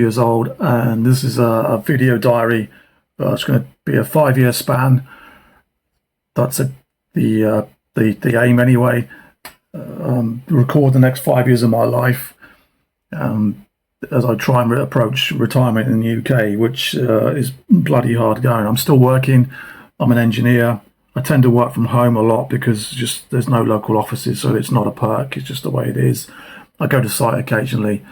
Years old, and this is a video diary. It's going to be a 5-year span. That's the aim anyway. Record the next 5 years of my life as I try and approach retirement in the UK, which is bloody hard going. I'm still working. I'm an engineer. I tend to work from home a lot because just there's no local offices, so it's not a perk. It's just the way it is. I go to site occasionally,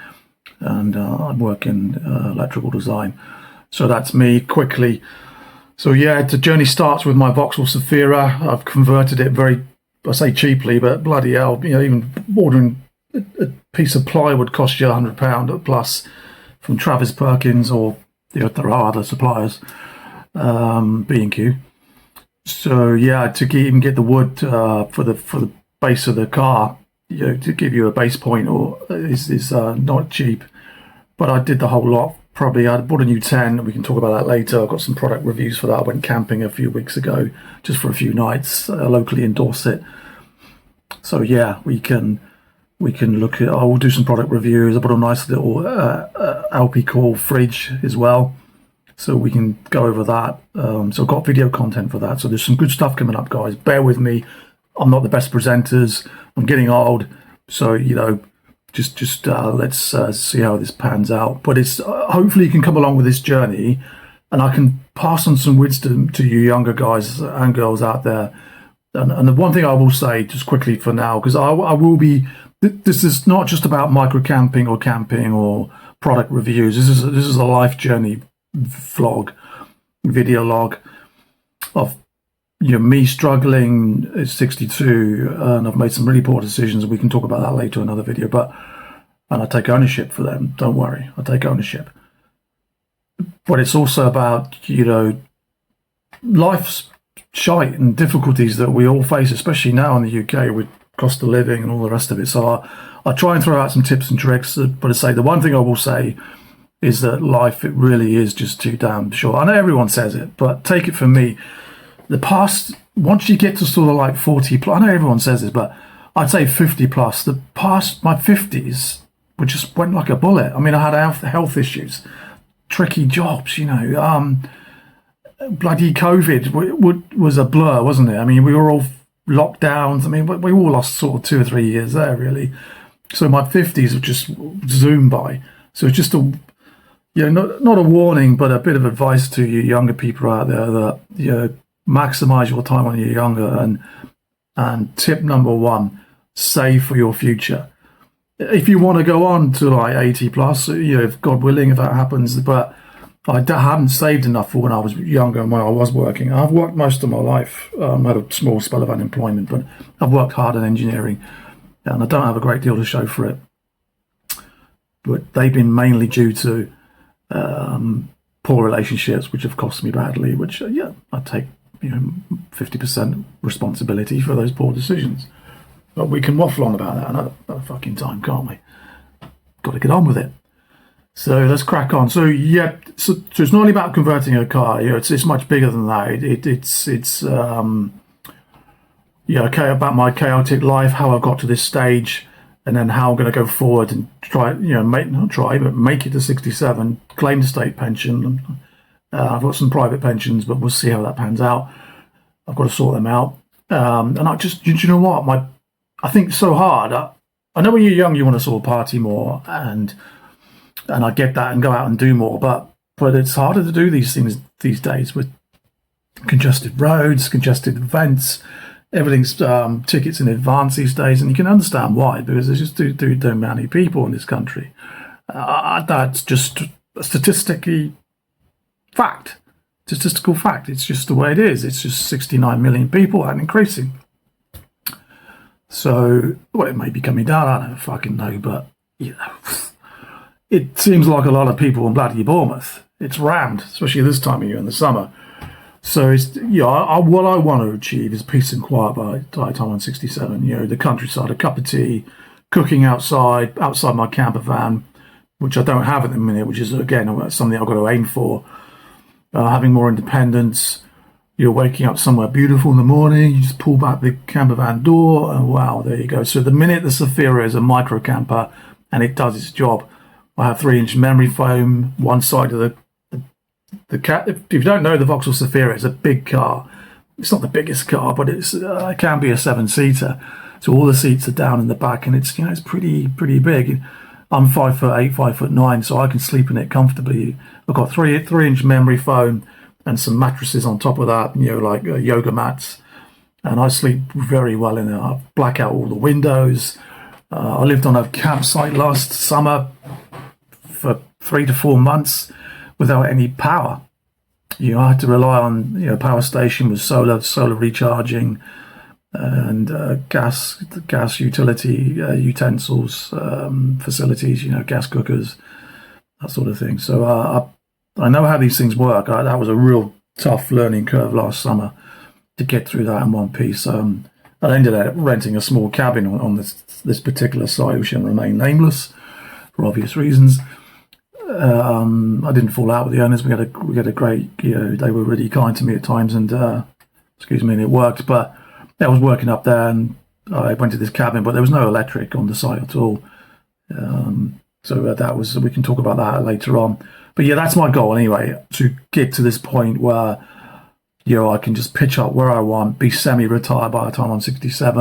and I work in electrical design. So that's me quickly. So yeah, the journey starts with my Vauxhall Zafira. I've converted it I say cheaply, but bloody hell, even ordering a piece of plywood costs you £100 plus from Travis Perkins, or there are other suppliers, B&Q. So yeah, to even get the wood for the base of the car, to give you a base point, or is not cheap. But I did the whole lot. Probably I bought a new 10. We can talk about that later. I've got some product reviews for that. I went camping a few weeks ago, just for a few nights, locally in Dorset. So yeah, we can look at. I will do some product reviews. I bought a nice little LP Core fridge as well, so we can go over that. So I've got video content for that. So there's some good stuff coming up, guys. Bear with me. I'm not the best presenters. I'm getting old, so just let's see how this pans out. But it's hopefully you can come along with this journey, and I can pass on some wisdom to you younger guys and girls out there. And the one thing I will say just quickly for now, because I will be, this is not just about micro camping or camping or product reviews. This is a life journey vlog, video log of me struggling at 62, and I've made some really poor decisions. We can talk about that later in another video, and I take ownership for them. Don't worry, I take ownership. But it's also about, life's shite and difficulties that we all face, especially now in the UK with cost of living and all the rest of it. So I try and throw out some tips and tricks, but I say the one thing I will say is that life, it really is just too damn short. I know everyone says it, but take it from me. The past, once you get to sort of like 40 plus, I know everyone says this, but I'd say 50 plus, my 50s, which just went like a bullet. I mean, I had health issues, tricky jobs, bloody COVID was a blur, wasn't it? I mean, we were all locked down. I mean, we all lost sort of 2 or 3 years there, really. So my 50s have just zoomed by. So it's just not a warning, but a bit of advice to you younger people out there that, maximize your time when you're younger. And tip number one, save for your future. If you want to go on to like 80 plus, if God willing, if that happens, but I hadn't saved enough for when I was younger and when I was working. I've worked most of my life. I had a small spell of unemployment, but I've worked hard in engineering, and I don't have a great deal to show for it. But they've been mainly due to poor relationships, which have cost me badly, which, I take 50% responsibility for those poor decisions. But we can waffle on about that another fucking time, can't we? Got to get on with it. So let's crack on. So yeah, so it's not only about converting a car. It's much bigger than that. It's about my chaotic life, how I got to this stage, and then how I'm going to go forward and try, make it to 67, claim the state pension. I've got some private pensions, but we'll see how that pans out. I've got to sort them out. And I just, you know what? I think it's so hard. I know when you're young, you want to sort of party more, and I get that, and go out and do more. But it's harder to do these things these days with congested roads, congested events. Everything's tickets in advance these days, and you can understand why, because there's just too many people in this country. That's just a statistical fact. It's just the way it is. It's just 69 million people and increasing. So, it may be coming down. I don't fucking know, but it seems like a lot of people in bloody Bournemouth. It's rammed, especially this time of year in the summer. So it's what I want to achieve is peace and quiet by the time I'm 67. The countryside, a cup of tea, cooking outside my camper van, which I don't have at the minute, which is again something I've got to aim for. Having more independence. You're waking up somewhere beautiful in the morning. You just pull back the camper van door, and wow, there you go. So the minute the Zafira is a micro camper and it does its job, I have 3-inch memory foam. One side of the cat. If you don't know, the Vauxhall Zafira is a big car. It's not the biggest car, but it can be a 7-seater. So all the seats are down in the back, and it's it's pretty big. I'm 5'8", 5'9", so I can sleep in it comfortably. I've got 3-inch memory foam and some mattresses on top of that, like yoga mats, and I sleep very well in it. I black out all the windows. I lived on a campsite last summer for 3 to 4 months without any power. I had to rely on power station with solar recharging, and gas utility utensils, facilities, gas cookers, that sort of thing. So I know how these things work. That was a real tough learning curve last summer to get through that in one piece. I ended up renting a small cabin on this particular site, which will remain nameless for obvious reasons. I didn't fall out with the owners. We had a great, they were really kind to me at times, and and it worked. But I was working up there, and I went to this cabin, but there was no electric on the site at all. So that was, we can talk about that later on. But yeah, that's my goal anyway, to get to this point where I can just pitch up where I want, be semi-retired by the time I'm 67,